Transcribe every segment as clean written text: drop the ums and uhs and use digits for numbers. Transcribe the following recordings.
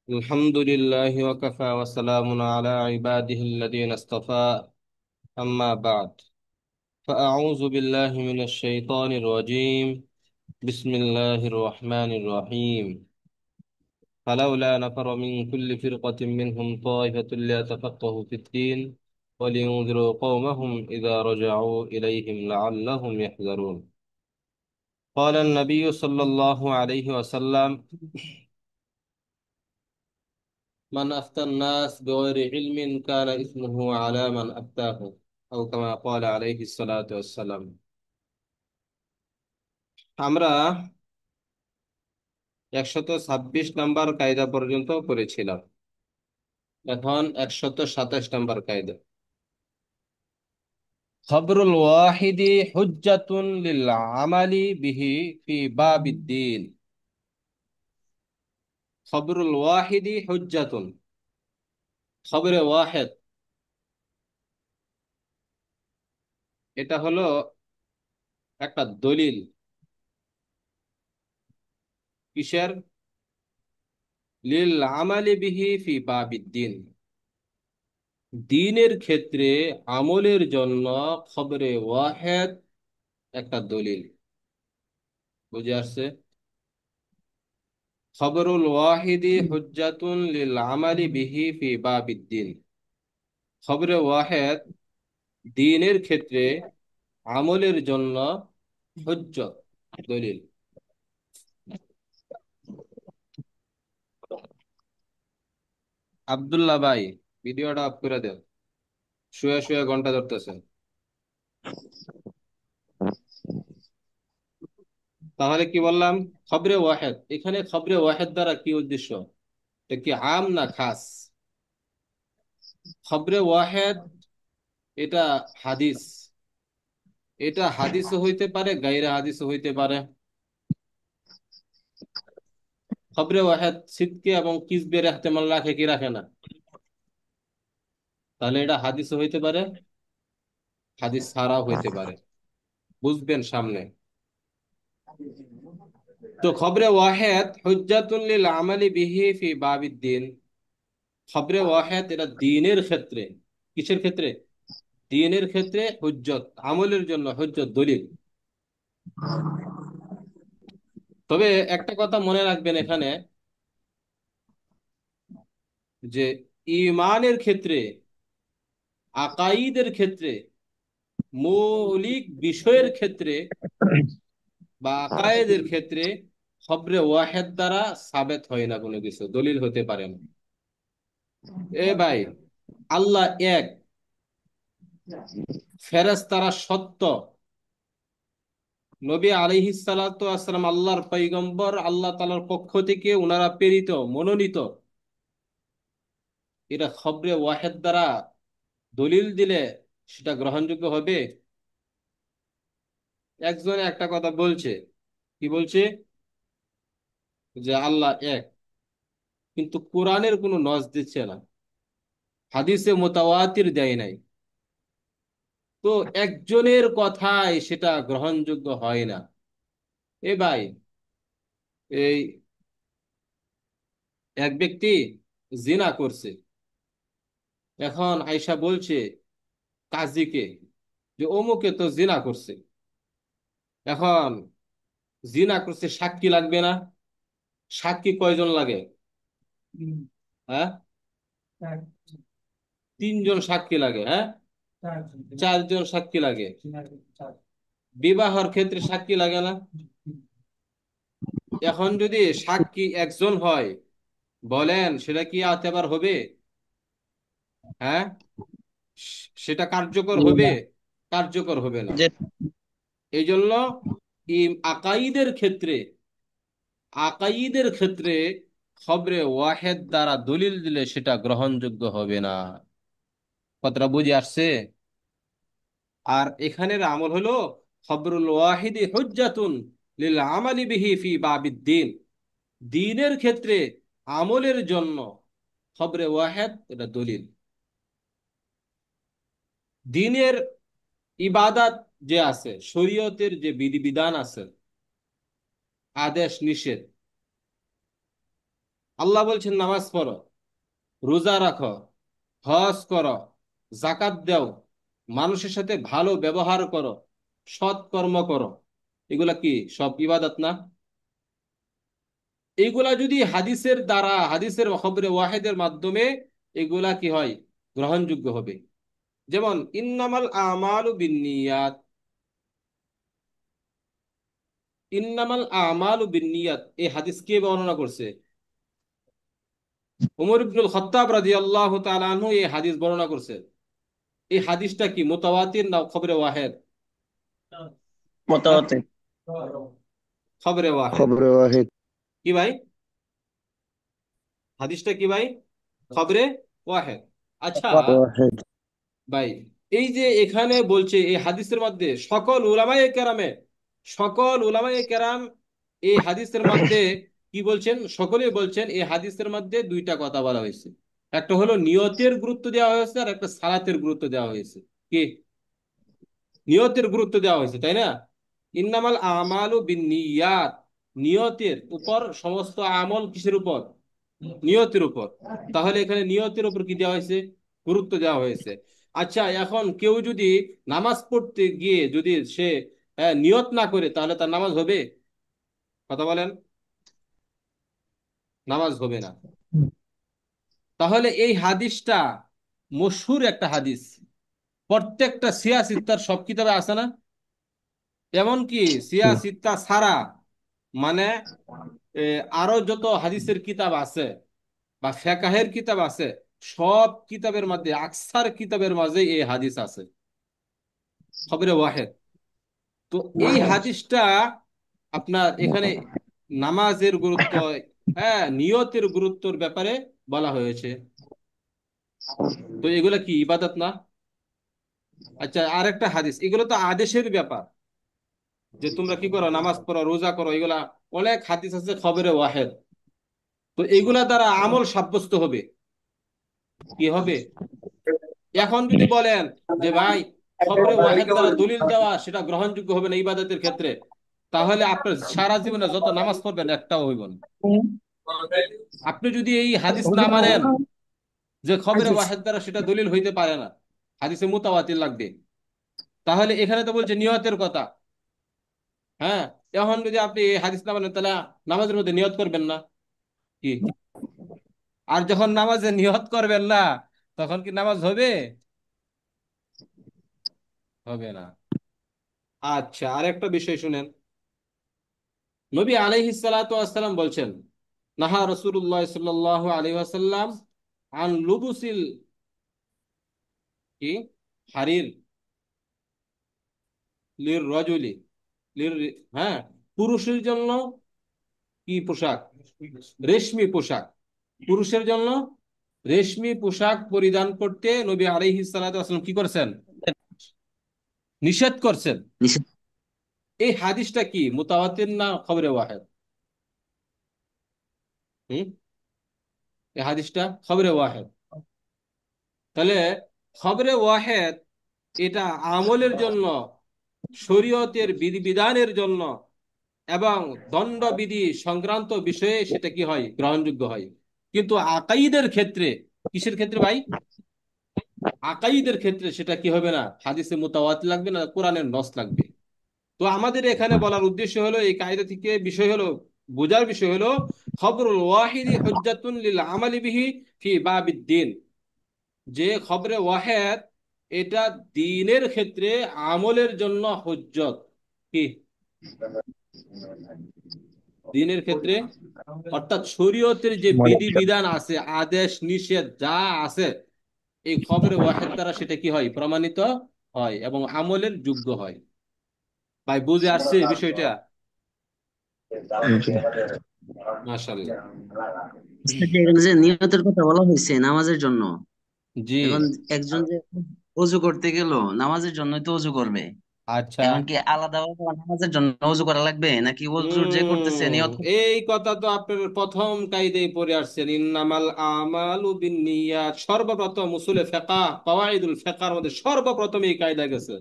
الحمد لله وكفى وسلام على عباده الذين اصطفى. أما بعد، فأعوذ بالله من الشيطان الرجيم. بسم الله الرحمن الرحيم. فلولا نفر من كل فرقة منهم طائفة ليتفقهوا في الدين ولينذروا قومهم إذا رجعوا إليهم لعلهم يحذرون. قال النبي صلى الله عليه وسلم: من أفتى الناس بغير علم كان إثمه على من أفتاه، أو كما قال عليه الصلاة والسلام. আমরা 126 নম্বর কায়দা পর্যন্ত করেছিলাম। এখন 127 নম্বর কায়দা। খবরুল ওয়াহিদি হুজ্জাতুন লিল আমালি বিহি ফি বাবিদ্দিন। খবরুল ওয়াহিদি হুজ্জাতুন, খবরে ওয়াহেদ এটা হলো একটা দলিল। কিসের? লিল আমালি বিহি ফি বাবিদ্দিন, দ্বীনের ক্ষেত্রে আমলের জন্য খবরে ওয়াহেদ একটা দলিল। বুঝে আসছে? খবরুল ওয়াহিদি হুজ্জাতুন লিল আমালি বিহি ফি বাবিদ্দিন। খবরে ওয়াহেদ দ্বীনের ক্ষেত্রে আমলের জন্য হুজ্জত, দলিল। আব্দুল্লাহ ভাই, ভিডিওটা অফ করে দেন। শুয়ে শুয়ে ঘন্টা ধরতেছেন। তাহলে কি বললাম? খবরে ওয়াহেদ, এখানে খবরে ওয়াহেদ দ্বারা কি উদ্দেশ্য? এটা কি আম না খাস? খবরে ওয়াহেদ এটা হাদিস। এটা হাদিসও হইতে পারে, গায়রে হাদিসও হইতে পারে। খবরে ওয়াহেদ সিদকে এবং কিসবের এহতেমাল রাখে কি রাখে না? তাহলে এটা হাদিসও হইতে পারে, হাদিস ছাড়াও হইতে পারে। বুঝবেন সামনে। তো খবরে ওয়াহেদ হুজ্জাতুন লিল আমালি বিহি ফি বাবিদ্দিন। খবরে ওয়াহেদ এটা দ্বীনের ক্ষেত্রে, কিসের ক্ষেত্রে? দ্বীনের ক্ষেত্রে হুজ্জত, আমলের জন্য হুজ্জত, দলিল। তবে একটা কথা মনে রাখবেন এখানে, যে ইমানের ক্ষেত্রে, আকাইদের ক্ষেত্রে, মৌলিক বিষয়ের ক্ষেত্রে বা আকায়েদের ক্ষেত্রে খবরে ওয়াহেদ দ্বারা সাবেত হয় না, কোনো কিছু দলিল হতে পারে না। এ ভাই, আল্লাহ এক, ফেরেশতারা সত্য, নবী আলাইহিস সালাতু আসসালাম আল্লাহর পয়গম্বর, আল্লাহ তাআলার পক্ষ থেকে উনারা প্রেরিত, মনোনীত। এটা খবরে ওয়াহেদ দ্বারা দলিল দিলে সেটা গ্রহণযোগ্য হবে? একজনে একটা কথা বলছে, কি বলছে? যে আল্লাহ এক, কিন্তু কোরআনের কোনো নজ দিচ্ছে না, হাদিসে মোতাওয়াতির দেয় নাই। তো একজনের কথায় সেটা গ্রহণযোগ্য হয় না। এ ভাই, এই এক ব্যক্তি জিনা করছে, এখন আয়সা বলছে কাজীকে যে অমুকে তো জিনা করছে। এখন জিনা করছে, সাক্ষী লাগবে না? সাক্ষী কয়জন লাগে? হ্যাঁ, তিনজন সাক্ষী লাগে। হ্যাঁ, চারজন সাক্ষী লাগে। বিবাহর ক্ষেত্রে সাক্ষী লাগে না? এখন যদি সাক্ষী একজন হয়, বলেন সেটা কি আতেবার হবে? হ্যাঁ, সেটা কার্যকর হবে? কার্যকর হবে না। যে এই জন্য আকাইদের ক্ষেত্রে, আকাইদের ক্ষেত্রে খবরে ওয়াহেদ দ্বারা দলিল দিলে সেটা গ্রহণযোগ্য হবে না। কথাটা বুঝে আসছে? আর এখানের আমল হলো খবরুল ওয়াহিদি হুজ্জাতুন লিল আমালি বিহি ফি বাবিদ্দিন। দ্বীনের ক্ষেত্রে আমলের জন্য খবরে ওয়াহেদ এটা দলিল। দ্বীনের ইবাদাত যে আছে, শরীয়তের যে বিধিবিধান আছে, আদেশ নিষেধ, আল্লাহ বলছেন নামাজ পড়ো, রোজা রাখো, হজ করো, জাকাত দাও, মানুষের সাথে ভালো ব্যবহার করো, সৎ কর্ম করো। এগুলা কি সব ইবাদত না? এগুলা যদি হাদিসের দ্বারা, হাদিসের খবরে ওয়াহেদের মাধ্যমে এগুলা কি হয়, গ্রহণযোগ্য হবে। যেমন ইন্নামাল আমালু বিন্নিয়াত, ইন্নামাল আমালু বিন্নিয়াত, এই হাদিস কে বর্ণনা করছে? উমর ইবনুল খাত্তাব রাদিয়াল্লাহু তাআলা আনহু এই হাদিস বর্ণনা করছে। এই হাদিসটা কি মুতাওয়াতির না খবরে ওয়াহেদ? হ্যাঁ, মোতাবাতির। খবরে ওয়াহেদ। খবরে ওয়াহিদ। কি ভাই, হাদিসটা কি ভাই? খবরে ওয়াহেদ। আচ্ছা ওয়াহিদ। ভাই, এই যে এখানে বলছে এই হাদিসের মধ্যে সকল উলামায়ে কেরাম এই হাদিসের মধ্যে কি বলছেন? সকলেই বলছেন এই হাদিসের মধ্যে দুইটা কথা বলা হয়েছে। একটা হলো নিয়তের গুরুত্ব দেওয়া হয়েছে, আর একটা সালাতের গুরুত্ব দেওয়া হয়েছে। কি? নিয়তের গুরুত্ব দেওয়া হয়েছে, তাই না? ইন্নামাল আমালু বিন্নিয়াত, নিয়তের উপর সমস্ত আমল কিসের উপর? নিয়তের উপর। তাহলে এখানে নিয়তের উপর কি দেওয়া হয়েছে? গুরুত্ব দেওয়া হয়েছে। আচ্ছা, এখন কেউ যদি নামাজ পড়তে গিয়ে যদি সে নিয়ত না করে, তাহলে তার নামাজ হবে? কথা বলেন, নামাজ হবে না। তাহলে এই হাদিসটা মশহুর একটা হাদিস, প্রত্যেকটা সিয়াসিত্তার সব কিতাবে আছে না? এমনকি সিয়াসিত্তা ছাড়া, মানে এ, আরো যত হাদিসের কিতাব আছে বা ফেকাহের কিতাব আছে, সব কিতাবের মধ্যে, আকসার কিতাবের মাঝে এই হাদিস আছে, খবরে ওয়াহেদ। তো এই হাদিসটা আপনার এখানে নামাজের গুরুত্ব, হ্যাঁ, নিয়তের গুরুত্বর ব্যাপারে বলা হয়েছে। তো এগুলা কি ইবাদত না? আচ্ছা, আরেকটা হাদিস, এগুলো তো আদেশের ব্যাপার, যে তোমরা কি করো, নামাজ পড়ো, রোজা করো, এগুলা অনেক হাদিস আছে খবরে ওয়াহেদ। তো এগুলা দ্বারা আমল সাব্যস্ত হবে। কি হবে? এখন যদি বলেন যে ভাই, খবরে ওয়াহেদ দ্বারা দলিল দেওয়া সেটা গ্রহণযোগ্য হবে না ইবাদতের ক্ষেত্রে, তাহলে আপনার সারা জীবনে যত নামাজ পড়বেন একটাও হইব না। আপনি যদি এই হাদিস না মানেন যে খবরে ওয়াহেদ দ্বারা সেটা দলিল হইতে পারে না, হাদিসে মুতাওয়াতির লাগবে, তাহলে এখানে তো বলছে নিয়তের কথা। হ্যাঁ, এখন যদি আপনি এই হাদিস না মানেন, তাহলে নামাজের মধ্যে নিয়ত করবেন না? কি? আর যখন নামাজে নিয়ত করবেন না, তখন কি নামাজ হবে? হবে না। আচ্ছা, আরেকটা বিষয় শুনেন। নবী আলাইহিস সালাতু ওয়াসসালাম বলছেন, নাহা রাসূলুল্লাহ সাল্লাল্লাহু আলাইহি ওয়াসাল্লাম আন লুবুসিল, কি, হারির, লির রজুলি, লির, হ্যাঁ, পুরুষের জন্য কি পোশাক? রেশমি পোশাক। পুরুষের জন্য রেশমি পোশাক পরিধান করতে নবী আলাইহিস সালাতু ওয়াসসালাম কি করছেন? নিষেধ করছেন। নিষেধ। এই হাদিসটা কি মুতাওয়াতির না খবরে ওয়াহেদ? হুম, এই হাদিসটা খবরে ওয়াহেদ। তাহলে খবরে ওয়াহেদ এটা আমলের জন্য, শরীয়তের বিধিবিধানের জন্য এবং দণ্ডবিধি সংক্রান্ত বিষয়ে সেটা কি হয়, গ্রহণযোগ্য হয়। কিন্তু আকাইদের ক্ষেত্রে, কিসের ক্ষেত্রে ভাই? আকাইদের ক্ষেত্রে সেটা কি হবে না, হাদিসে মুতাওয়াতির লাগবে না, কোরআনের নস লাগবে। তো আমাদের এখানে বলার উদ্দেশ্য হলো, এই কায়দা থেকে বিষয় হলো, বোঝার বিষয় হলো, খবরুল ওয়াহিদি হুজ্জাতুন লিল আমালি বিহি ফি বাবিদ্দিন, যে খবরে ওয়াহেদ এটা দ্বীনের ক্ষেত্রে আমলের জন্য হুজ্জত। কি? দ্বীনের ক্ষেত্রে, অর্থাৎ শরীয়তের যে বিধিবিধান আছে, আদেশ নিষেধ যা আছে, এই খবরে ওয়াহেদ দ্বারা সেটা কি হয়, প্রমাণিত হয় এবং আমলের যোগ্য হয়। ভাই, বুঝে আসছে এই বিষয়টা? মাশাআল্লাহ। এখানে যে নিয়তের কথা বলা হয়েছে নামাজের জন্য, জি। এখন একজন যে অজু করতে গেল, নামাজের জন্যই তো অজু করবে। আচ্ছা। এখন কি আলাদা নামাজের জন্য অজু করা লাগবে, নাকি অজুর যে করতেছে নিয়ত? এই কথা তো আপনার প্রথম কায়দায় পড়ে আসছেন, ইন্নামাল আমালু বিন্নিয়াত, সর্বপ্রথম উসুলে ফিকহ, কওয়াইদুল ফিকহের মধ্যে সর্বপ্রথম এই কায়দা গেছে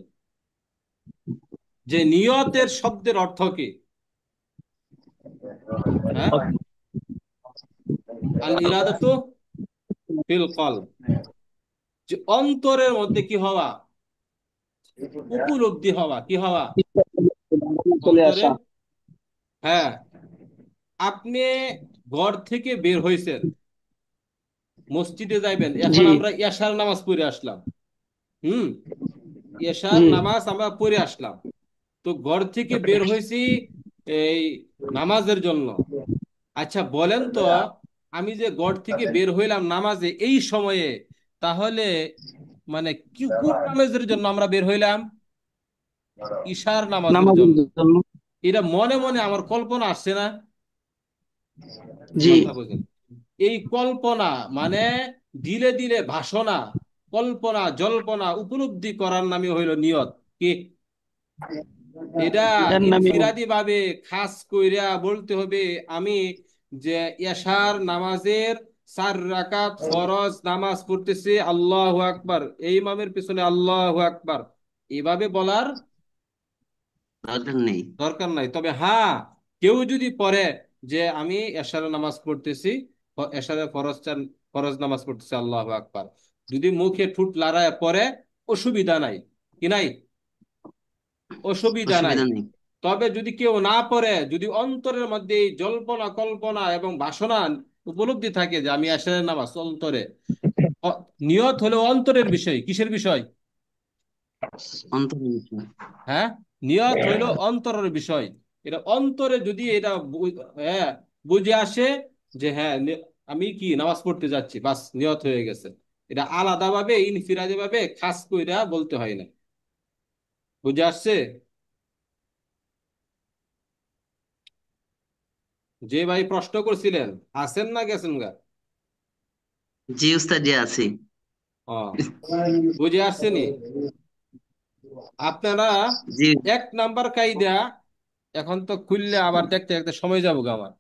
যে নিয়তের শব্দের অর্থ কি। হ্যাঁ, আল ইরাদাতু ফিল কলব, যে অন্তরের মধ্যে কি হওয়া, উপলব্ধি হওয়া, কি হওয়া চলে অন্তরে। আসা। হ্যাঁ, আপনি ঘর থেকে বের হইছেন, মসজিদে যাইবেন, এখন জি আমরা এশার নামাজ পড়ে আসলাম। হুম, এশার জি। নামাজ আমরা পড়ে আসলাম। তো ঘর থেকে বের হয়েছি এই নামাজের জন্য। আচ্ছা বলেন তো, আমি যে ঘর থেকে বের হইলাম নামাজে এই সময়ে, তাহলে মানে কি কোন নামাজের জন্য আমরা বের হইলাম? ঈশার নামাজের নামাজের জন্য। জন্য। এটা মনে মনে আমার কল্পনা আসছে না? জি। কথা বুঝেন, এই কল্পনা মানে দিলে দিলে ভাসনা, কল্পনা জল্পনা উপলব্ধি করার নামই হইল নিয়ত। কি এটা এর নামে। ইনফিরাদি ভাবে খাস কইরা বলতে হবে, আমি যে এশার নামাজের 4 রাকাত ফরজ নামাজ পড়তেছি, আল্লাহু আকবার, এই ইমামের পিছনে আল্লাহু আকবার, এভাবে বলার দরকার নেই। দরকার নাই। তবে হ্যাঁ, কেউ যদি পড়ে যে আমি এশার নামাজ পড়তেছি, এশারের ফরজ নামাজ পড়তেছি আল্লাহু আকবার, যদি মুখে ঠুট লড়ায় পড়ে, অসুবিধা নাই। কি নাই? অসুবিধা নাই। অসুবিধা নেই। তবে যদি কেউ না পড়ে, যদি অন্তরের মধ্যে এই জল্পনা কল্পনা এবং বাসনা উপলব্ধি থাকে যে আমি এশারের নামাজ অন্তরে, নিয়ত হলো অন্তরের বিষয়। কিসের বিষয়? অন্তর্নিহিত। হ্যাঁ, নিয়ত হইল অন্তরের বিষয়। এটা অন্তরে যদি এটা হ্যাঁ বুঝে আসে যে হ্যাঁ আমি কি নামাজ পড়তে যাচ্ছি, বাস নিয়ত হয়ে গেছে। এটা আলাদাভাবে ইনফিরাদি ভাবে খাস কইরা বলতে হয় না। বুঝে আসছে? যে ভাই প্রশ্ন করছিলেন, আছেন না গেছেন গা? জি উস্তাদ, জি আছি। ও, বুঝে আসছে নি? আপনারা জি। 1 নাম্বার কায়দা, এখন তো খুললে আবার দেখতে দেখতে সময় যাবো গো আমার।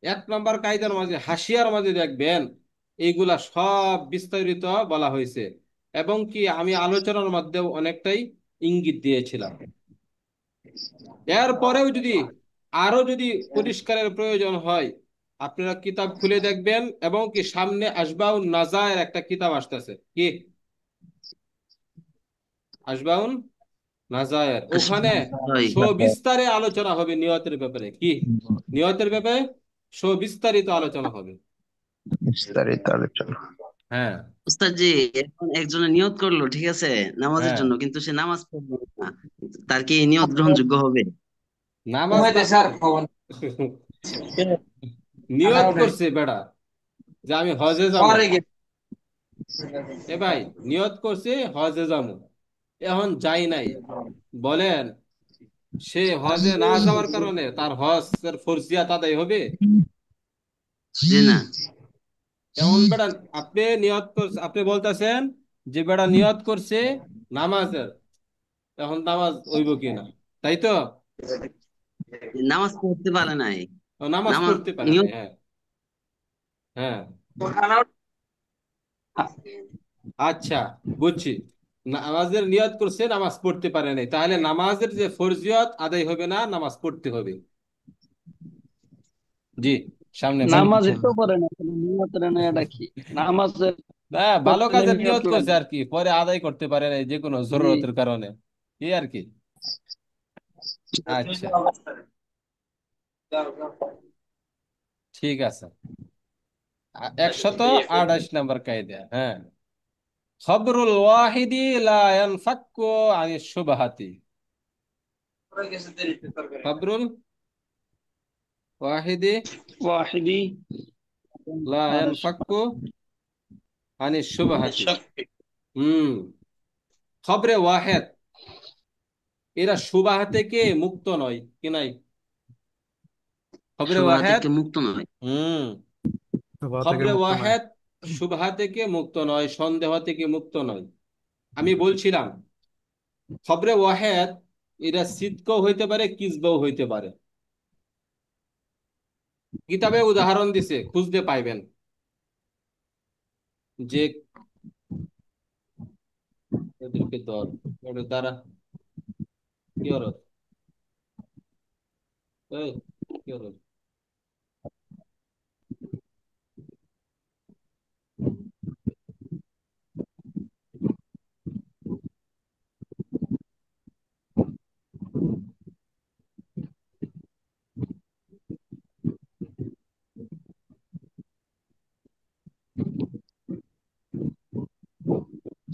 1 নাম্বার কায়দার মাঝে হাসিয়ার মাঝে দেখবেন এইগুলা সব বিস্তারিত বলা হয়েছে, এবং কি আমি আলোচনার মধ্যেও অনেকটাই ইঙ্গিত দিয়েছিলাম। এরপরেও যদি আরো যদি পরিষ্কারের প্রয়োজন হয়, আপনারা কিতাব খুলে দেখবেন, এবং কি সামনে আশবাউন নাজায়ের একটা কিতাব আসতেছে, কি আশবাউন নাজায়ের, ওখানে হয়। সবিস্তারে আলোচনা হবে নিয়তের ব্যাপারে। কি নিয়তের ব্যাপারে সবিস্তারিত আলোচনা হবে। বিস্তারিত আলোচনা। হ্যাঁ উস্তাদ জি, এখন একজনে নিয়ত করলো, ঠিক আছে, নামাজের হ্যাঁ, জন্য, কিন্তু সে নামাজ পড়বে না, তার কি এই নিয়ত গ্রহণযোগ্য হবে? নামাজ না নিয়ত করছে বেড়া যে আমি হজে যাবো। এ ভাই, নিয়ত করছে হজে যাবো, এখন যাই নাই, বলেন সে হজে না যাওয়ার কারণে তার হজের ফরজিয়াত আদায় হবে? জি না। এমন বেড়া, আপনি নিয়ত করছে, আপনি বলতেছেন যে বেড়া নিয়ত করছে নামাজের, এখন নামাজ হইব কি না, তাই তো? নামাজ পড়তে পারে নাই। ও, নামাজ নামাজ পড়তে পারে না, নিয়ত। হ্যাঁ। হ্যাঁ, আচ্ছা, বুঝছি। নামাজের নিয়ত করছে, নামাজ পড়তে পারে নাই, তাহলে নামাজের যে ফরজিয়ত আদায় হবে না, নামাজ পড়তে হবে। জি, সামনে বলেন। নামাজই তো পড়ে না, তাহলে নিয়তের না এটা কি? নামাজের না, ভালো পড়তে হলে কাজের নিয়ত নিয়ত করছে লাগে। আর কি, পরে আদায় করতে পারে নাই যে কোনো জি। জরুরতের কারণে, এই আর কি। আচ্ছা, ঠিক আছে। 128 নম্বর কায়দা, হ্যাঁ, খবরুল ওয়াহিদি লা ইয়ানফাক্কু আনিশ শুবহাতি। খবরুল ওয়াহিদি ওয়াহিদি। লা ইয়ানফাক্কু আনিশ শুবহাতি। হুম, খবরে ওয়াহেদ, এরা সুবাহ থেকে মুক্ত নয়। কি নাই? খবরে সুবহাত ওয়াহেদ, থেকে মুক্ত নয়। হুম, সুবহ থেকে খবরে মুক্ত নয়। ওয়াহেদ সুবাহ থেকে মুক্ত নয়, সন্দেহ থেকে মুক্ত নয়। আমি বলছিলাম খবরে ওয়াহেদ এরা সিদকও হইতে পারে, কিজবাও হইতে পারে। কিতাবে উদাহরণ দিছে, খুঁজতে পাইবেন যে এদেরকে দল, ওদের দ্বারা কি হলো, এই কি হলো,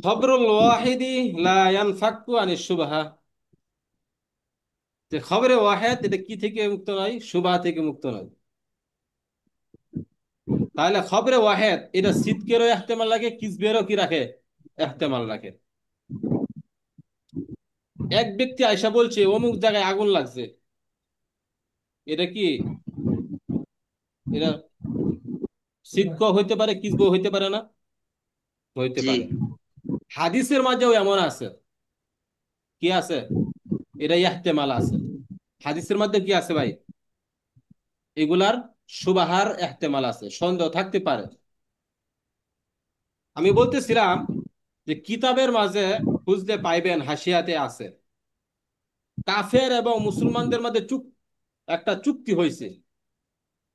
খবরুল ওয়াহিদি লা ইয়ানফাক্কু আনিশ শুবহা। যে খবরে ওয়াহিদ এটা কি থেকে মুক্ত নয়? শুবহা থেকে মুক্ত নয়। তাহলে খবরে ওয়াহিদ এটা সিদকেরও ইহতেমাল রাখে, কিসবেরও কি রাখে? ইহতেমাল রাখে। এক ব্যক্তি আয়সা বলছে অমুক জায়গায় আগুন লাগছে, এটা কি, এটা সিদক হইতে পারে, কিসব হইতে পারে না? হইতে জি। পারে। হাদিসের মাঝেও এমন আছে, কি আছে? এটা ইহতেমাল আছে। হাদিসের মধ্যে কি আছে ভাই? এগুলার সুবাহার ইহতেমাল আছে, সন্দেহ থাকতে পারে। আমি বলতেছিলাম যে কিতাবের মাঝে খুঁজলে পাইবেন, হাসিয়াতে আছে কাফের এবং মুসলমানদের মধ্যে একটা চুক্তি হয়েছে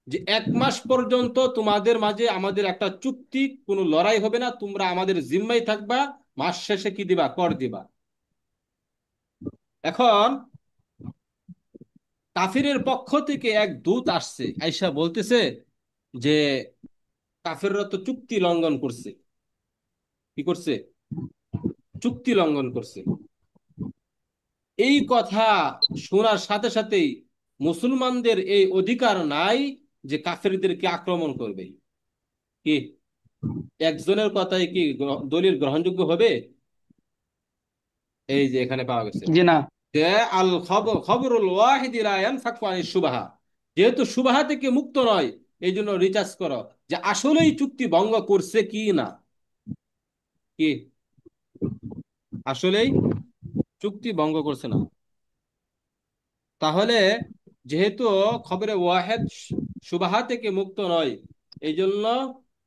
যে 1 মাস পর্যন্ত তোমাদের মাঝে আমাদের একটা চুক্তি, কোনো লড়াই হবে না, তোমরা আমাদের জিম্মায় থাকবা, মাস শেষে কি দিবা? কর দিবা। এখন কাফিরের পক্ষ থেকে এক দূত আসছে, আইসা বলতেছে যে কাফিররা তো চুক্তি লঙ্ঘন করছে। কি করছে? চুক্তি লঙ্ঘন করছে। এই কথা শোনার সাথে সাথেই মুসলমানদের এই অধিকার নাই যে কাফেরদেরকে আক্রমণ করবে। কি একজনের কথাই কি দলিল গ্রহণযোগ্য হবে? এই যে এখানে পাওয়া গেছে জি না। যে আল খবরুল ওয়াহিদি লা ইয়ানফাকু আনিশ শুবহা, যেহেতু শুবহা থেকে মুক্ত নয়, এই জন্য রিচার্জ করো যে আসলেই চুক্তি ভঙ্গ করছে কি না। কি আসলেই চুক্তি ভঙ্গ করছে না? তাহলে যেহেতু খবরে ওয়াহেদ শুবহা থেকে মুক্ত নয়, এই জন্য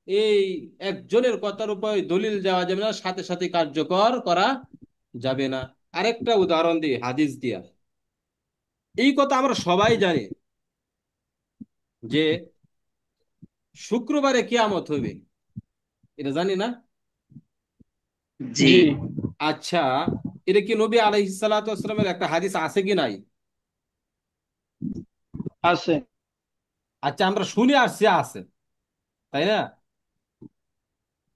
এই একজনের কথার উপর দলিল দেওয়া যাবে না, সাথে সাথে কার্যকর করা যাবে না। আরেকটা উদাহরণ দিই হাদিস দিয়া। এই কথা আমরা সবাই জানি যে শুক্রবারে কিয়ামত হবে, এটা জানি না? জি। জি আচ্ছা, এটা কি নবী আলাইহিস সালাতু ওয়াস সালামের একটা হাদিস আছে কি নাই? আছে। আচ্ছা, আমরা শুনে আসছি আছে, তাই না?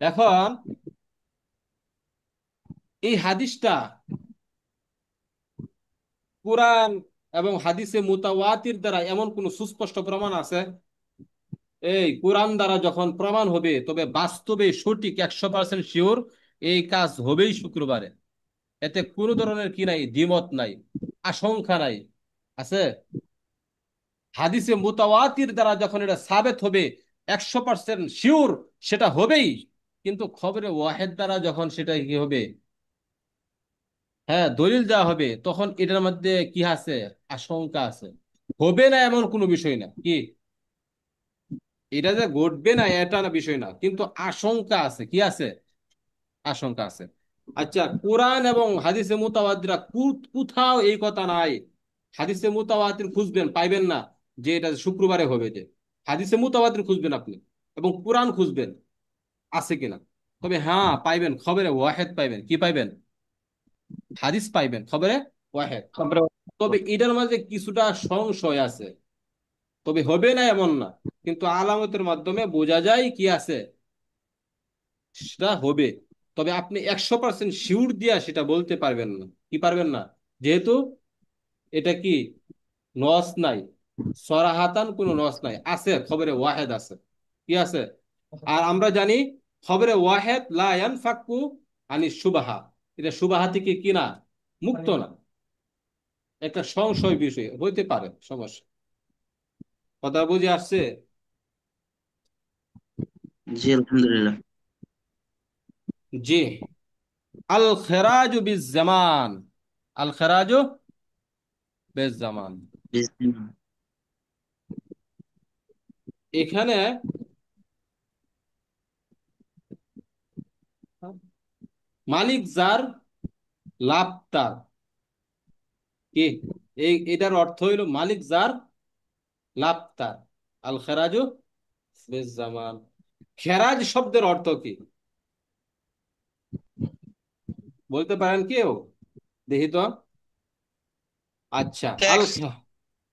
এখন এই হাদিসটা কোরআন এবং হাদিসে মুতাওয়াতির দ্বারা এমন কোন সুস্পষ্ট প্রমাণ আছে? এই কোরআন দ্বারা যখন প্রমাণ হবে, তবে বাস্তবে সঠিক 100% শিওর এই কাজ হবেই শুক্রবারে। এতে কোনো ধরনের কি নাই, দ্বিমত নাই, আশঙ্কা নাই। আছে? হাদিসে মুতাওয়াতির দ্বারা যখন এটা সাবেত হবে 100% শিওর, সেটা হবেই। কিন্তু খবরে ওয়াহেদ দ্বারা যখন সেটা কি হবে, হ্যাঁ, দলিল দেওয়া হবে, তখন এটার মধ্যে কি আছে? আশঙ্কা আছে। হবে না এমন কোনো বিষয় না। কি এটা যে ঘটবে না এটা না বিষয় না, কিন্তু আশঙ্কা আছে। কি আছে? আশঙ্কা আছে। আচ্ছা, কোরআন এবং হাদিসে মুতাওয়াতিরা কোথাও এই কথা নাই। হাদিসে মুতাওয়াতির খুঁজবেন, পাইবেন না যে এটা শুক্রবারে হবে। যে হাদিসে মুতাওয়াতির খুঁজবেন আপনি এবং কোরআন খুঁজবেন, আছে কিনা। তবে হ্যাঁ পাইবেন, খবরে ওয়াহেদ পাইবেন। কি পাইবেন? হাদিস পাইবেন, খবরে ওয়াহেদ। তারপরে তবে এটার মাঝে কিছুটা সংশয় আছে। তবে হবে না এমন না, কিন্তু আলামতের মাধ্যমে বোঝা যায় কি আছে, সেটা হবে। তবে আপনি 100% শিওর দিয়া সেটা বলতে পারবেন না। কি পারবেন না? যেহেতু এটা কি নস নাই, সরাহাতান কোনো নস নাই, আছে খবরে ওয়াহেদ আছে। কি আছে? আর আমরা জানি খবরে ওয়াহেদ লা ইয়ানফাকু আনি সুবাহা, এটা সুবাহা থেকে কি না, মুক্ত না। একটা সংশয় বিষয় হইতে পারে, সমস্যা। কথা বুঝে আসছে? জি আলহামদুলিল্লাহ। জি। আল খেরাজু বিজ জামান, আল খেরাজু বেশ জামান। বিসমিল্লাহ। এখানে মালিক যার, লাভ তার। কি এটার অর্থ হইল মালিক যার, লাভ তার। আল খেরাজু বেশ জামান। খেরাজ শব্দের অর্থ কি বলতে পারেন কেউ? দেখি তো। আচ্ছা,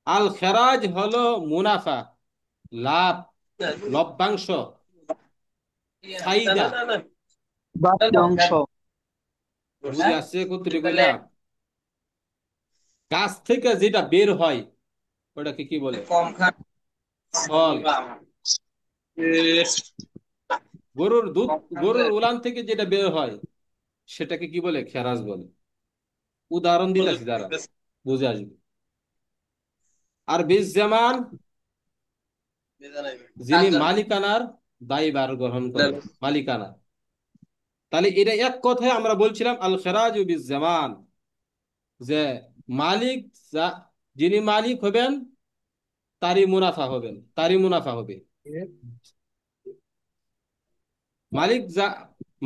আল খেরাজ হলো মুনাফা, লাভ, লভ্যাংশ, ফায়দা। বাড়তি অংশ। বুঝে আসছে কতটুকু তাহলে এটা? গাছ থেকে যেটা বের হয় ওটাকে কি বলে? কম খান। ফল। গরুর দুধ, গরুর উলান থেকে যেটা বের হয় সেটাকে কি বলে? খেরাজ বলে। উদাহরণ দিতেছি, দ্বারা বুঝে আসবে। আর বীজ যেমন যিনি মালিকানার দায়ভার গ্রহণ করেন, মালিকানা। তাহলে এটা এক কথায় আমরা বলছিলাম আল খেরাজ বিজ জামান, যে মালিক যিনি মালিক হবেন তারই মুনাফা হবেন, তারই মুনাফা হবে। মালিক যা,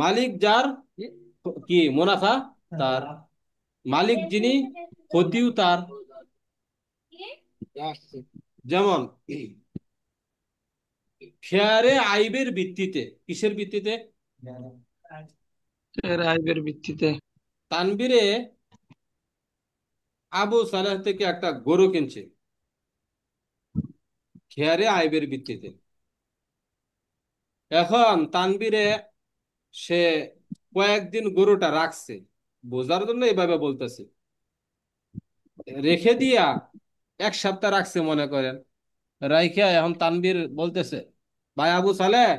মালিক যার কি মুনাফা তার, মালিক যিনি ক্ষতিও তার। যেমন খেয়ারে আইবের ভিত্তিতে, কিসের ভিত্তিতে? এর আইবের ভিত্তিতে। তানবীরে আবু সালেহ থেকে একটা গরু কিনছে খেয়ারে আইবের ভিত্তিতে। এখন তানবীরে সে কয়েকদিন গরুটা রাখছে, বোঝার জন্য এভাবে বলতেছে, রেখে দিয়া 1 সপ্তাহ রাখছে মনে করেন। রাইখা এখন তানবীর বলতেছে, ভাই আবু সালেহ,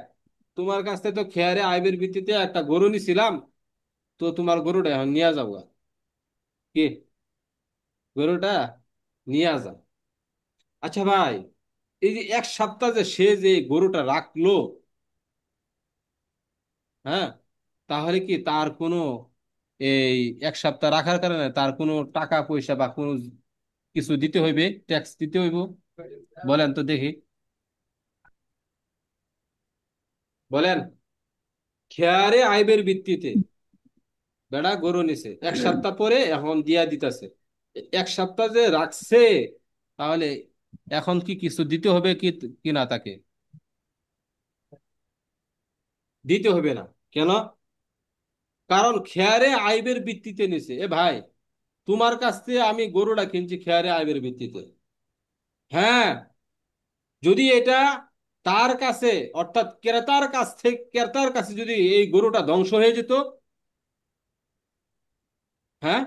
তোমার কাছ থেকে তো খেয়ারে আইবের ভিত্তিতে একটা গরু নিছিলাম, তো তোমার গরুটা এখন নিয়ে যাবো। কি? গরুটা নিয়ে যা। আচ্ছা ভাই, এই যে 1 সপ্তাহ যে সে যে গরুটা রাখলো, হ্যাঁ, তাহলে কি তার কোনো এই 1 সপ্তাহ রাখার কারণে তার কোনো টাকা পয়সা বা কোনো কিছু দিতে হইবে, ট্যাক্স দিতে হইব? বলেন তো দেখি, বলেন। খেয়ারে আইবের ভিত্তিতে বেড়া গরু নিছে, 1 সপ্তাহ পরে এখন দিয়া দিতেছে, 1 সপ্তাহ যে রাখছে, তাহলে এখন কি কিছু দিতে হবে কি, কিনা তাকে? দিতে হবে না। কেন? কারণ খেয়ারে আইবের ভিত্তিতে নিছে। এ ভাই, তোমার কাছ থেকে আমি গরুটা কিনছি খেয়ারে আইবের ভিত্তিতে, হ্যাঁ, যদি এটা তার কাছে, অর্থাৎ ক্রেতার কাছ থেকে, ক্রেতার কাছে যদি এই গরুটা ধ্বংস হয়ে যেত, হ্যাঁ,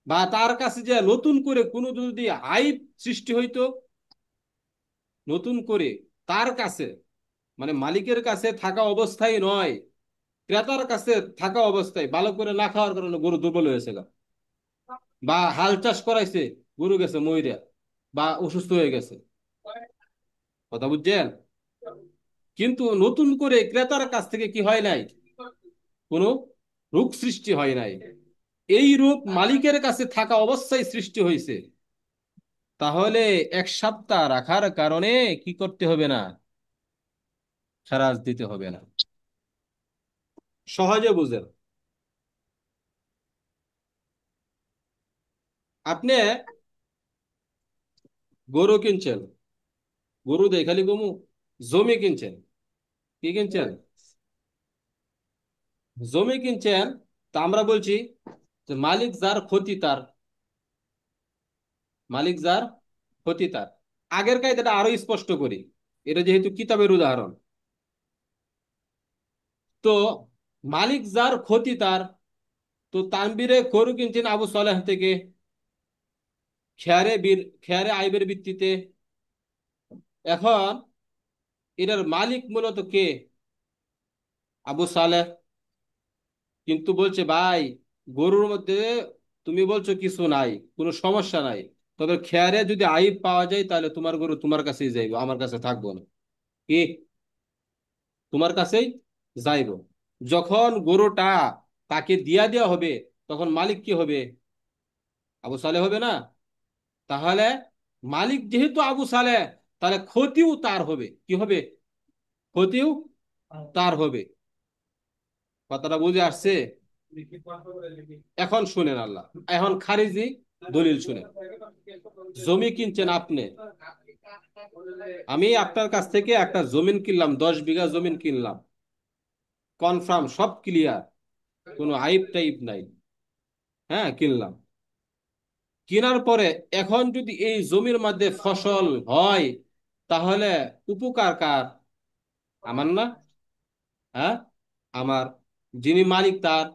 বা তার কাছে যে নতুন করে কোনো যদি আইব সৃষ্টি হইতো, নতুন করে তার কাছে, মানে মালিকের কাছে থাকা অবস্থায় নয়, ক্রেতার কাছে থাকা অবস্থায় ভালো করে না খাওয়ার কারণে গরু দুর্বল হয়েছিল, বা হাল চাষ করাইছে, গরু গেছে মইরা, বা অসুস্থ হয়ে গেছে, কথা বুঝছেন? কিন্তু নতুন করে ক্রেতার কাছ থেকে কি হয় নাই, কোনো রোগ সৃষ্টি হয় নাই, এই রোগ মালিকের কাছে থাকা অবস্থায় সৃষ্টি হয়েছে। তাহলে 1 সপ্তাহ রাখার কারণে কি করতে হবে না? খারাজ দিতে হবে না। সহজে বুঝেন। আপনি গরু কিনছেন, গরু দেয় খালি গমু, জমি কিনছেন, কি কিনছেন? জমি কিনছেন। তা আমরা বলছি যে মালিক যার ক্ষতি তার, মালিক যার ক্ষতি তার। আগের কায়দাটা আরো স্পষ্ট করি, এটা যেহেতু কিতাবের উদাহরণ। তো মালিক যার ক্ষতি তার, তো তানবীরে গরু কিনছেন আবু সালেহ থেকে খেয়ারে আইবের ভিত্তিতে। এখন এটার মালিক মূলত কে? আবু সালেহ। কিন্তু বলছে ভাই, গরুর মধ্যে তুমি বলছো কিছু নাই, কোনো সমস্যা নাই, তবে খেয়ারে যদি আইব পাওয়া যায় তাহলে তোমার গরু তোমার কাছেই যাইবো, আমার কাছে থাকবো না। কি? তোমার কাছেই যাইবো। যখন গরুটা তাকে দিয়া দেওয়া হবে, তখন মালিক কি হবে? আবু সালেহ হবে না? তাহলে মালিক যেহেতু আবু সালেহ, তাহলে ক্ষতিও তার হবে। কি হবে? ক্ষতিও তার হবে। কথাটা বুঝে আসছে? এখন শুনেন আল্লাহ, এখন খারিজি দলিল শুনেন। জমি কিনছেন আপনি, আমি আপনার কাছ থেকে একটা জমিন কিনলাম, 10 বিঘা জমিন কিনলাম, কনফার্ম, সব ক্লিয়ার, কোনো আইব টাইপ নাই, হ্যাঁ, কিনলাম। কেনার পরে এখন যদি এই জমির মধ্যে ফসল হয়, তাহলে উপকার কার? আমার না? হ্যাঁ, আমার। যিনি মালিক তার।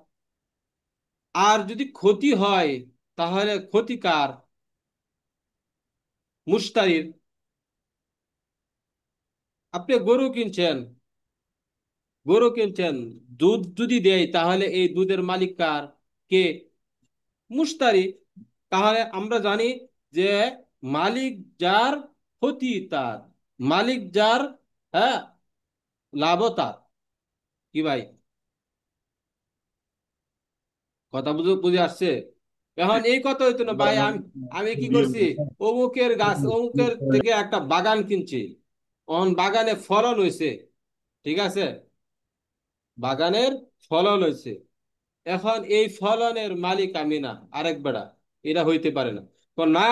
আর যদি ক্ষতি হয় তাহলে ক্ষতি কার? মুশতারির। আপনি গরু কিনছেন, গরু কিনছেন, দুধ যদি দেয় তাহলে এই দুধের মালিক কার? কে? মুশতারি। তাহলে আমরা জানি যে মালিক যার, ক্ষতি তার। মালিক যার, হ্যাঁ, লাভও তার। কি ভাই, কথা বুঝে বুঝে আসছে? এখন এই কথা হইতো না ভাই, আমি আমি কি করছি, অমুকের গাছ, অমুকের থেকে একটা বাগান কিনছি, বাগানে ফলন হয়েছে, ঠিক আছে, বাগানের ফলন হয়েছে, এখন এই ফলনের মালিক আমি না, আরেক বেড়া, এটা হইতে পারে না। তো না,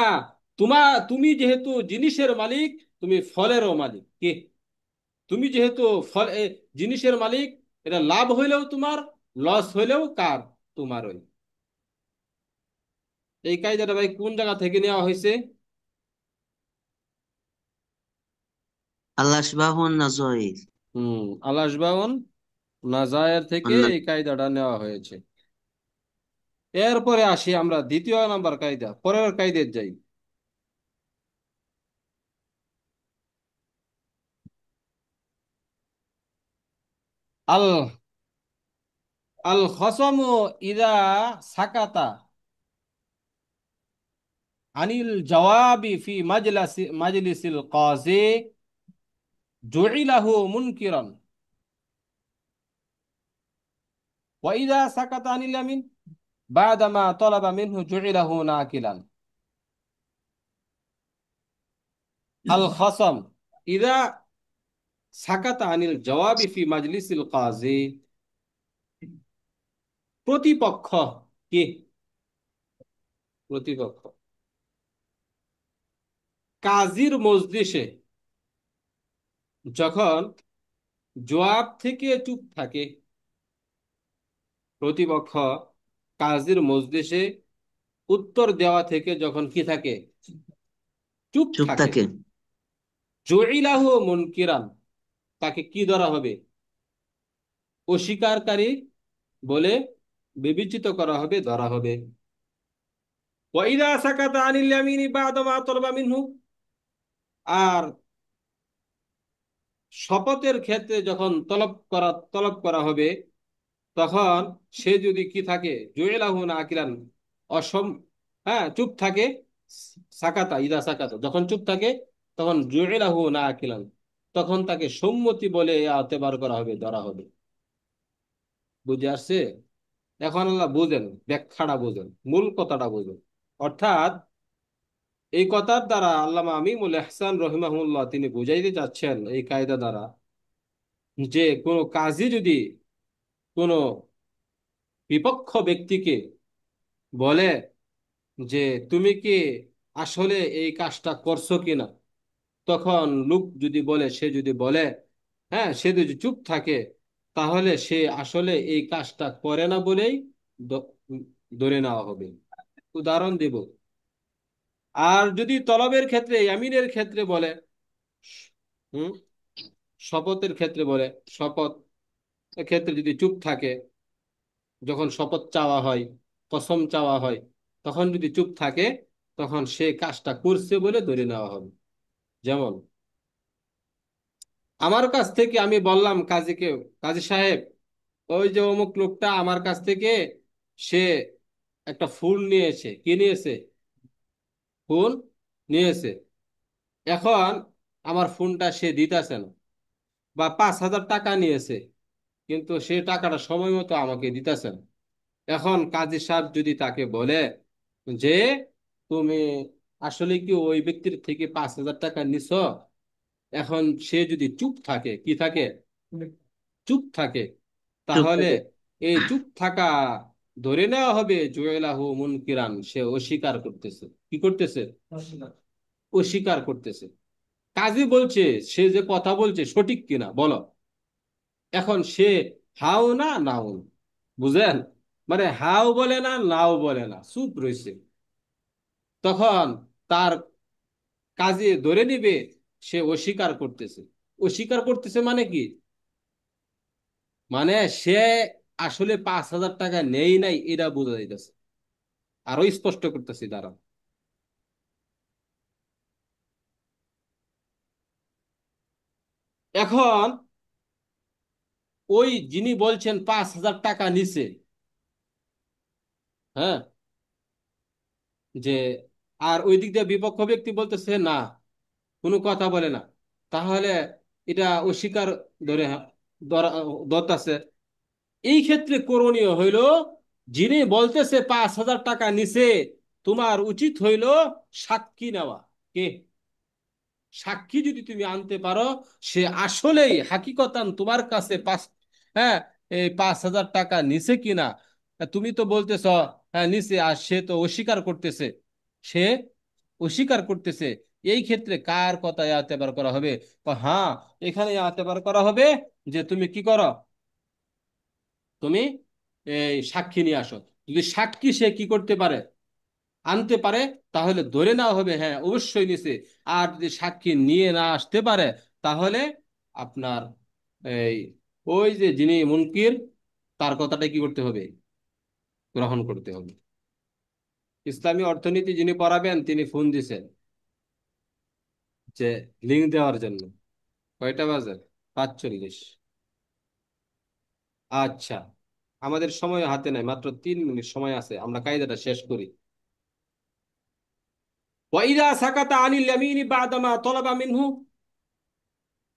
তুমি যেহেতু জিনিসের মালিক, তুমি ফলেরও মালিক। কি? তুমি যেহেতু ফল জিনিসের মালিক, এটা লাভ হইলেও তোমার, লস হইলেও কার? তোমারই। এই কায়দাটা ভাই কোন জায়গা থেকে নেওয়া হয়েছে? আল্লাহ সুবহানাহু নাজয়র। আল আশবাউন নাজায়ের থেকে অন্য- এই কায়দাটা নেওয়া হয়েছে। এরপরে আসি আমরা দ্বিতীয় নাম্বার কায়দা, পরের কায়দায় যাই। আল আল খসমু ইদা সাকাতা আনিল জওয়াবি ফি মাজলিসিল কাজী জুইলাহু মুনকিরান ওয়া ইদা সাকাতা আনিল ইয়ামিন বাদামা তলাবা মিনহু জুইলাহু নাকিলান। আল খসম ইদা সাকাতা আনিল জওয়াবি ফি মাজলিসিল কাজী, প্রতিপক্ষ। কি? প্রতিপক্ষ কাজীর মজলিসে যখন জবাব থেকে চুপ থাকে, প্রতিপক্ষ কাজীর মজলিসে উত্তর দেওয়া থেকে যখন কি থাকে? চুপ চুপ থাকে। থাকে। জুইলাহু মুনকিরান, তাকে কি ধরা হবে? অস্বীকারী বলে বিবেচিত করা হবে, ধরা হবে। ওয়াইদা সাকাতা আনিল ইয়ামিনি বা'দা মা তালাবা মিনহু, আর শপথের ক্ষেত্রে যখন তলব করা হবে, তখন সে যদি কি থাকে? জুয়েলাহু না আকিলান, অসম, হ্যাঁ, চুপ থাকে। সাকাতা ইদা সাকাতা, যখন চুপ থাকে তখন জুয়েলাহু না আকিলান, তখন তাকে সম্মতি বলে আতেবার করা হবে, ধরা হবে। বুঝে আসছে? এখন আল্লাহ বুঝেন, ব্যাখ্যাটা বুঝেন, মূল কথাটা বুঝেন। অর্থাৎ এই কথার দ্বারা আল্লামা আমিমুল ইহসান রহিমাহুল্লাহ তিনি বুঝাইতে চাচ্ছেন এই কায়দা দ্বারা, যে কোনো কাজী যদি কোনো বিপক্ষ ব্যক্তিকে বলে যে তুমি কি আসলে এই কাজটা করছো কিনা, তখন লোক যদি বলে, সে যদি বলে, হ্যাঁ, সে যদি চুপ থাকে, তাহলে সে আসলে এই কাজটা করে না বলেই দ- ধরে নেওয়া হবে। উদাহরণ দেব। আর যদি তলবের ক্ষেত্রে, ইয়ামিনের ক্ষেত্রে বলে, হুম, শপথের ক্ষেত্রে বলে, শপথ ক্ষেত্রে যদি চুপ থাকে, যখন শপথ চাওয়া হয়, কসম চাওয়া হয়, তখন যদি চুপ থাকে, তখন সে কাজটা করছে বলে ধরে নেওয়া হবে। যেমন আমার কাছ থেকে আমি বললাম কাজীকে, কাজী সাহেব, ওই যে অমুক লোকটা আমার কাছ থেকে সে একটা ফুল নিয়েছে, কি নিয়েছে? ফোন নিয়েছে। এখন আমার ফোনটা সে দিতেছে না, বা 5,000 টাকা নিয়েছে, কিন্তু সে টাকাটা সময় মতো আমাকে দিতেছে না। এখন কাজী সাহেব যদি তাকে বলে যে তুমি আসলে কি ওই ব্যক্তির থেকে 5,000 টাকা নিছ, এখন সে যদি চুপ থাকে, কি থাকে? চুপ থাকে, চুপ তাহলে থাকে। এই চুপ থাকা ধরে নেওয়া হবে জুয়েলাহু মুনকিরান, সে অস্বীকার করতেছে। কি করতেছে? অস্বীকার করতেছে। কাজী বলছে সে যে কথা বলছে সঠিক কিনা বলো। এখন সে হাও না নাও না, বুঝেন? মানে হাও বলে না, নাও বলে না, চুপ রয়েছে। তখন তার কাজে ধরে নিবে সে অস্বীকার করতেছে। অস্বীকার করতেছে মানে কি? মানে সে আসলে 5,000 টাকা নেই নাই এটা বোঝা যাইতেছে। আরো স্পষ্ট করতেছি, দাঁড়াও। এখন ওই যিনি বলছেন 5,000 টাকা নিছে, হ্যাঁ, যে, আর ওই দিক দিয়ে বিপক্ষ ব্যক্তি বলতেছে না, কোনো কথা বলে না, তাহলে এটা অস্বীকার ধরে ধরতেছে। এই ক্ষেত্রে করণীয় হইল, যিনি বলতেছে 5,000 টাকা নিছে, তোমার উচিত হইল সাক্ষী নেওয়া। কে? সাক্ষী যদি তুমি আনতে পারো সে আসলেই হাকিকতান তোমার কাছে হ্যাঁ, এই 5,000 টাকা নিছে কিনা। তুমি তো বলতেছ হ্যাঁ নিছে, আর সে তো অস্বীকার করতেছে, সে অস্বীকার করতেছে। এই ক্ষেত্রে কার কথা এতেবার করা হবে? হ্যাঁ, এখানে এতেবার করা হবে যে তুমি কি করো, তুমি এই সাক্ষী নিয়ে আসো। যদি সাক্ষী সে কি করতে পারে, আনতে পারে, তাহলে ধরে নেওয়া হবে হ্যাঁ অবশ্যই নিছে। আর যদি সাক্ষী নিয়ে না আসতে পারে, তাহলে আপনার এই ওই যে যিনি মুনকির, তার কথাটা কি করতে হবে, গ্রহণ করতে হবে। ইসলামী অর্থনীতি যিনি পড়াবেন তিনি ফোন দিছেন যে লিঙ্ক দেওয়ার জন্য। কয়টা বাজে? 5:40। আচ্ছা, আমাদের সময় হাতে নাই, মাত্র 3 মিনিট সময় আছে, আমরা কায়দাটা শেষ করি। ওয়াইদা সাকাতা আনিল ইয়ামিনি বাদামা তলাবা মিনহু।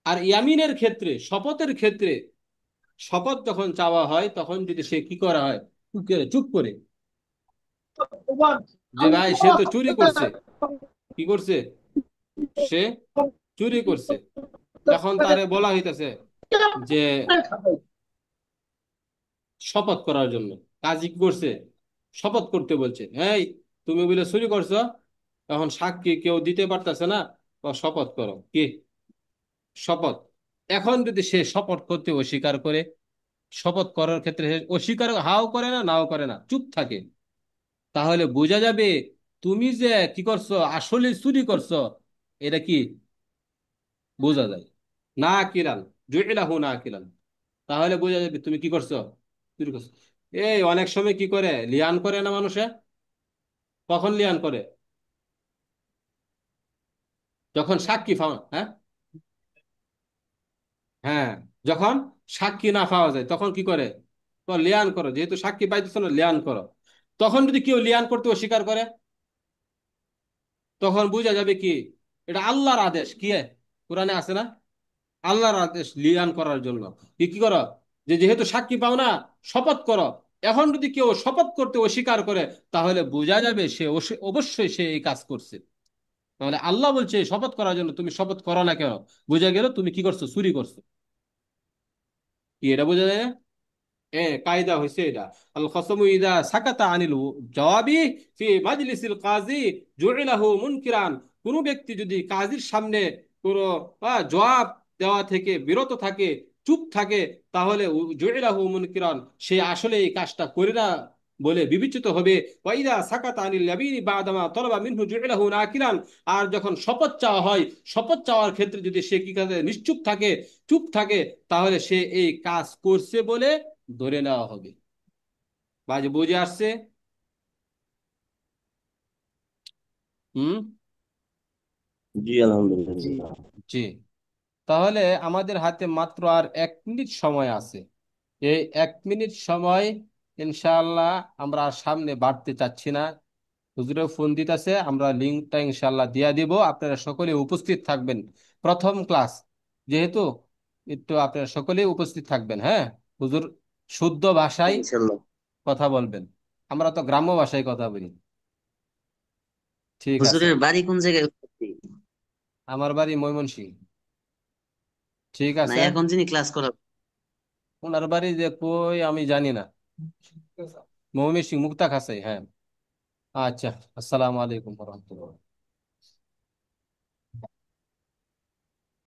আর ইয়ামিনের ক্ষেত্রে, শপথের ক্ষেত্রে, শপথ যখন চাওয়া হয় তখন যদি সে কি করা হয়, চুপ করে, যে ভাই সে তো চুরি করছে, কি করছে, সে চুরি করছে, এখন তারে বলা হইতেছে যে শপথ করার জন্য। কাজী কি করছে, শপথ করতে বলছে, এই তুমি বলে চুরি করছো, এখন সাক্ষী কেউ দিতে পারতেছে না, শপথ করো। কি? শপথ। এখন যদি সে শপথ করতে অস্বীকার করে, শপথ করার ক্ষেত্রে সে অস্বীকার হাও করে না, নাও করে না, চুপ থাকে, তাহলে বোঝা যাবে তুমি যে কি করছো আসলে চুরি করছো। এটা কি বোঝা যায়? না কিলান, জুইলাহু না কিলান, তাহলে বোঝা যাবে তুমি কি করছো, চুরি করছো। এই অনেক সময় কি করে, লিয়ান করে না মানুষে? কখন লিয়ান করে? যখন সাক্ষী পাও, হ্যাঁ, হ্যাঁ, যখন সাক্ষী না পাওয়া যায় তখন কি করে, তো লিয়ান করো, যেহেতু সাক্ষী পাইতেছ না, লিয়ান করো। তখন যদি কেউ লিয়ান করতে অস্বীকার করে, তখন বোঝা যাবে কি এটা আল্লাহর আদেশ। কি কোরআনে আছে না, আল্লাহর আদেশ লিয়ান করার জন্য কি কি করো, যে যেহেতু সাক্ষী পাও না, শপথ করো। এখন যদি কেউ শপথ করতে অস্বীকার করে, তাহলে বোঝা যাবে সে অবশ্যই সে এই কাজ করছে। তাহলে আল্লাহ বলছে শপথ করার জন্য, তুমি শপথ করো না কেন, বোঝা গেল তুমি কি করছো, চুরি করছো। কি এটা বোঝা যায় না? কায়দা হয়েছে এটা। আল খসমু ইদা সাকাতা আনিল জওয়াবি ফি মাজলিসিল কাজী জুইলাহু মুনকিরান। কোন ব্যক্তি যদি কাজীর সামনে কোন জবাব দেওয়া থেকে বিরত থাকে, চুপ থাকে, তাহলে জুইলাহু মুনকিরান, সে আসলে এই কাজটা করে না বলে বিবেচিত হবে। ওয়াইদা সাকাতা আনিল ইয়ামিনি বাদামা তলাবা মিনহু জুইলাহু নাকিরান। আর যখন শপথ চাওয়া হয়, শপথ চাওয়ার ক্ষেত্রে যদি সে কি কাজে নিশ্চুপ থাকে, চুপ থাকে, তাহলে সে এই কাজ করছে বলে ধরে নেওয়া হবে। বাজ বুঝে আসছে? হুম। জি আলহামদুলিল্লাহ। জি। তাহলে আমাদের হাতে মাত্র আর 1 মিনিট সময় আছে। এই 1 মিনিট সময় ইনশাআল্লাহ আমরা আর সামনে বাড়তে চাচ্ছি না। হুজুরেও ফোন দিতেছে, আমরা লিঙ্কটা ইনশাআল্লাহ দিয়া দিব, আপনারা সকলে উপস্থিত থাকবেন। প্রথম ক্লাস যেহেতু, একটু আপনারা সকলেই উপস্থিত থাকবেন, হ্যাঁ। হুজুর শুদ্ধ ভাষায় ইনশাল্লাহ। কথা বলবেন, আমরা তো গ্রাম্য ভাষায় কথা বলি। ঠিক আছে। হুজুরের বাড়ি কোন জায়গায়? আমার বাড়ি ময়মনসিংহ। ঠিক না, আছে। এখন যিনি ক্লাস করাবেন। ওনার বাড়ি যে কই আমি জানি না, ময়মনসিংহ মুক্তা খাসাই, হ্যাঁ। আচ্ছা, আসসালামু আলাইকুম রহমতুল্লাহ।